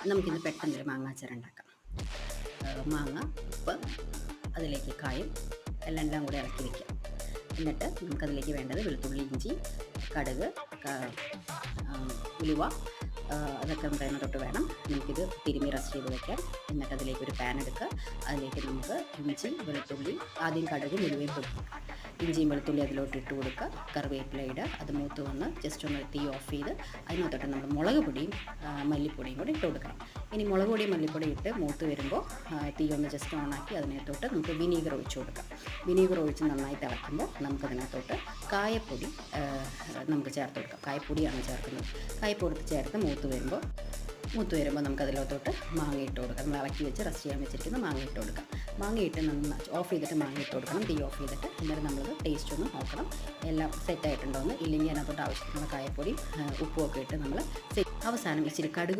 നമുക്കിന്ന് പെട്ടെന്നൊരു മാങ്ങാച്ചാർ ഉണ്ടാക്കാം. മാങ്ങ, ഉപ്പ്, അതിലേക്ക് കായം എല്ലാം കൂടെ ഇളക്കി വയ്ക്കുക. എന്നിട്ട് നമുക്കതിലേക്ക് വേണ്ടത് വെളുത്തുള്ളി, ഇഞ്ചി, കടുക്, ഉലുവ, അതൊക്കെ പറയുന്ന തൊട്ട് വേണം. നമുക്കിത് തിരുമ്മി റസ്റ്റ് ചെയ്ത് വയ്ക്കാം. എന്നിട്ട് അതിലേക്ക് ഒരു പാൻ എടുക്കുക. അതിലേക്ക് നമുക്ക് ഇഞ്ചി, വെളുത്തുള്ളി, ആദ്യം കടുകും ഉലുവയും പൊടിക്കുക. ഇഞ്ചിയും വെളുത്തുള്ളി അതിലോട്ട് ഇട്ട് കൊടുക്കുക. കറിവേപ്പില ഇടുക. അത് മൂത്ത് വന്ന് ജസ്റ്റ് ഒന്ന് തീ ഓഫ് ചെയ്ത് അതിനകത്തോട്ട് നമ്മൾ മുളക് പൊടിയും മല്ലിപ്പൊടിയും കൂടി ഇട്ട് കൊടുക്കണം. ഇനി മുളക് പൊടിയും മല്ലിപ്പൊടിയും ഇട്ട് മൂത്ത് വരുമ്പോൾ തീ ഒന്ന് ജസ്റ്റ് ഓണാക്കി അതിനകത്തോട്ട് നമുക്ക് വിനീഗർ ഒഴിച്ച് കൊടുക്കാം. വിനീഗർ ഒഴിച്ച് നന്നായി തിളക്കുമ്പോൾ നമുക്കതിനകത്തോട്ട് കായപ്പൊടി നമുക്ക് ചേർത്ത് കൊടുക്കാം. കായപ്പൊടിയാണ് ചേർക്കുന്നത്. കായപ്പൊടി ചേർത്ത് മൂത്ത് വരുമ്പോൾ നമുക്കതിലോട്ട് മാങ്ങ ഇട്ട് കൊടുക്കാം. നമ്മൾ ഇളക്കി വെച്ച് റസ്റ്റ് ചെയ്യാൻ വെച്ചിരിക്കുന്ന മാങ്ങ ഇട്ട് കൊടുക്കാം. മാങ്ങയിട്ട് ഓഫ് ചെയ്തിട്ട് മാങ്ങ ഇട്ട് കൊടുക്കണം. തീ ഓഫ് ചെയ്തിട്ട് എന്നിട്ട് നമ്മളത് ടേസ്റ്റ് ഒന്ന് നോക്കണം, എല്ലാം സെറ്റായിട്ടുണ്ടോയെന്ന്. ഇല്ലെങ്കിൽ അതിനകത്തോട്ട് ആവശ്യത്തിനുള്ള കായപ്പൊടി ഉപ്പും ഒക്കെ ഇട്ട് നമ്മൾ അവസാനം ഇച്ചിരി കടുക്